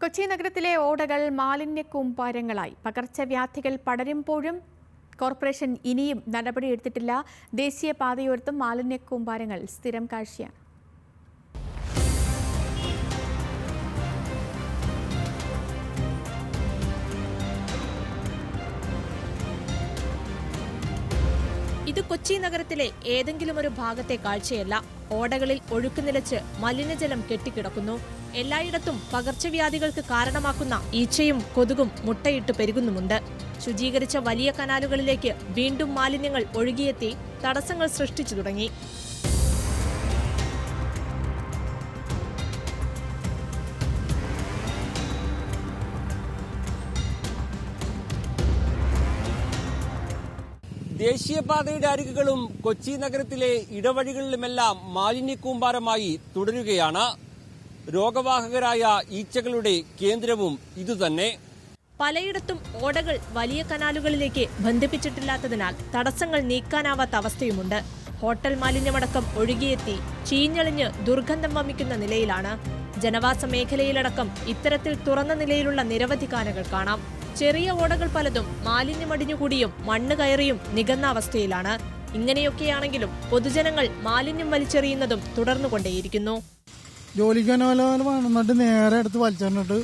കൊച്ചി നഗരത്തിലെ ഓടകൾ മാലിന്യ കൂമ്പാരങ്ങളായി. പകർച്ചവ്യാധികൾ പടരുമ്പോഴും കോർപ്പറേഷൻ ഇനിയും നടപടിയെടുത്തിട്ടില്ല. ദേശീയപാതയോരത്തും മാലിന്യ കൂമ്പാരങ്ങൾ സ്ഥിരം കാഴ്ചയാണ്. ഇത് കൊച്ചി നഗരത്തിലെ ഏതെങ്കിലും ഒരു ഭാഗത്തെ കാഴ്ചയല്ല. ഓടകളിൽ ഒഴുക്ക് നിലച്ച് മലിനജലം കെട്ടിക്കിടക്കുന്നു. എല്ലായിടത്തും പകർച്ചവ്യാധികൾക്ക് കാരണമാക്കുന്ന ഈച്ചയും കൊതുകും മുട്ടയിട്ട് പെരുകുന്നുമുണ്ട്. ശുചീകരിച്ച വലിയ കനാലുകളിലേക്ക് വീണ്ടും മാലിന്യങ്ങൾ ഒഴുകിയെത്തി തടസ്സങ്ങൾ സൃഷ്ടിച്ചു തുടങ്ങി. ദേശീയപാതയുടെ അരികുകളും കൊച്ചി നഗരത്തിലെ ഇടവഴികളിലുമെല്ലാം മാലിന്യക്കൂമ്പാരമായി തുടരുകയാണ്. രോഗവാഹകരായ ഈച്ചകളുടെ കേന്ദ്രവും ഇതുതന്നെ. പലയിടത്തും ഓടകൾ വലിയ കനാലുകളിലേക്ക് ബന്ധിപ്പിച്ചിട്ടില്ലാത്തതിനാൽ തടസ്സങ്ങൾ നീക്കാനാവാത്ത അവസ്ഥയുമുണ്ട്. ഹോട്ടൽ മാലിന്യമടക്കം ഒഴുകിയെത്തി ചീഞ്ഞളിഞ്ഞ് ദുർഗന്ധം വമിക്കുന്ന നിലയിലാണ്. ജനവാസ മേഖലയിലടക്കം ഇത്തരത്തിൽ തുറന്ന നിലയിലുള്ള നിരവധി കാനകൾ കാണാം. ചെറിയ ഓടകൾ പലതും മാലിന്യമടിഞ്ഞുകൂടിയും മണ്ണ് കയറിയും നികന്ന അവസ്ഥയിലാണ്. ഇങ്ങനെയൊക്കെയാണെങ്കിലും പൊതുജനങ്ങൾ മാലിന്യം വലിച്ചെറിയുന്നതും തുടർന്നുകൊണ്ടേയിരിക്കുന്നു. ജോലിക്കാനോട്ട് നേരെ എടുത്ത് വലിച്ചെറിഞ്ഞിട്ട്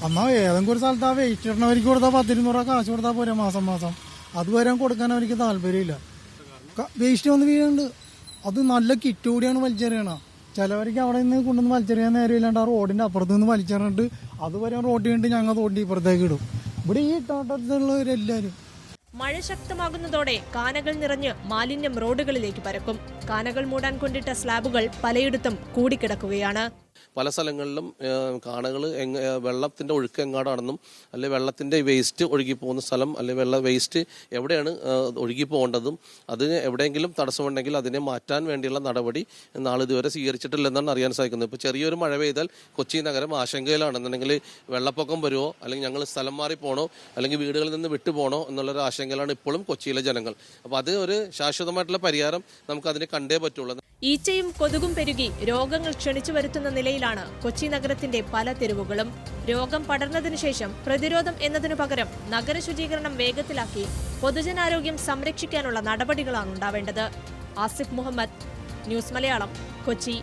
അമ്മ ഏതെങ്കിലും ഒരു സ്ഥലത്ത് ആ വെയിറ്റ് ഇടണവർക്ക് കൊടുത്താൽ 10-200 കാശ് കൊടുത്താൽ പോരെ മാസം. അതുവരെ കൊടുക്കാൻ അവർക്ക് താല്പര്യമില്ല. വേസ്റ്റ് വന്ന് വീഴുന്നുണ്ട്. അത് നല്ല കിറ്റ് കൂടിയാണ് വലിച്ചെറിയണ. ചിലവർക്ക് അവിടെ നിന്ന് കൊണ്ടുവന്ന് വലിച്ചെറിയാൻ നേരമില്ലാണ്ട് ആ റോഡിന്റെ അപ്പുറത്ത് നിന്ന് വലിച്ചെറിഞ്ഞിട്ട് അതുവരെ റോഡിൽ കണ്ടിട്ട് ഞങ്ങൾ തോണ്ടി ഇപ്പുറത്തേക്ക് ഇടും. ഇവിടെ ഈ തോട്ടത്തിലുള്ളവരെല്ലാവരും. മഴ ശക്തമാകുന്നതോടെ കാനകൾ നിറഞ്ഞ് മാലിന്യം റോഡുകളിലേക്ക് പരക്കും. കാനകൾ മൂടാൻ കൊണ്ടിട്ട സ്ലാബുകൾ പലയിടത്തും കൂടിക്കിടക്കുകയാണ്. പല സ്ഥലങ്ങളിലും കാനകൾ വെള്ളത്തിന്റെ ഒഴുക്ക് എങ്ങാടാണെന്നും അല്ലെ വെള്ളത്തിന്റെ വേസ്റ്റ് ഒഴുകി പോകുന്ന സ്ഥലം അല്ലെ വെള്ള വേസ്റ്റ് എവിടെയാണ് ഒഴുകി പോകേണ്ടതും അതിന് എവിടെയെങ്കിലും തടസ്സമുണ്ടെങ്കിൽ അതിനെ മാറ്റാൻ വേണ്ടിയുള്ള നടപടി നാളിതുവരെ സ്വീകരിച്ചിട്ടില്ലെന്നാണ് അറിയാൻ സാധിക്കുന്നത്. ഇപ്പോൾ ചെറിയൊരു മഴ പെയ്താൽ കൊച്ചി നഗരം ആശങ്കയിലാണെന്നുണ്ടെങ്കിൽ വെള്ളപ്പൊക്കം വരുമോ അല്ലെങ്കിൽ ഞങ്ങൾ സ്ഥലം മാറി പോകണോ അല്ലെങ്കിൽ വീടുകളിൽ നിന്ന് വിട്ടു പോകണോ എന്നുള്ളൊരു ആശങ്കയിലാണ് ഇപ്പോഴും കൊച്ചിയിലെ ജനങ്ങൾ. അപ്പോൾ അത് ഒരു ശാശ്വതമായിട്ടുള്ള പരിഹാരം നമുക്ക് അതിന് കണ്ടേ പറ്റുള്ളൂ. ഈച്ചയും കൊതുകും പെരുകി രോഗങ്ങൾ ക്ഷണിച്ചു വരുത്തുന്ന നിലയിലാണ് കൊച്ചി നഗരത്തിന്റെ പല തെരുവുകളും. രോഗം പടർന്നതിനു ശേഷം പ്രതിരോധം എന്നതിനു പകരം നഗര ശുചീകരണം വേഗത്തിലാക്കി പൊതുജനാരോഗ്യം സംരക്ഷിക്കാനുള്ള നടപടികളാണ് ഉണ്ടാവേണ്ടത്. ആസിഫ് മുഹമ്മദ്, ന്യൂസ് മലയാളം, കൊച്ചി.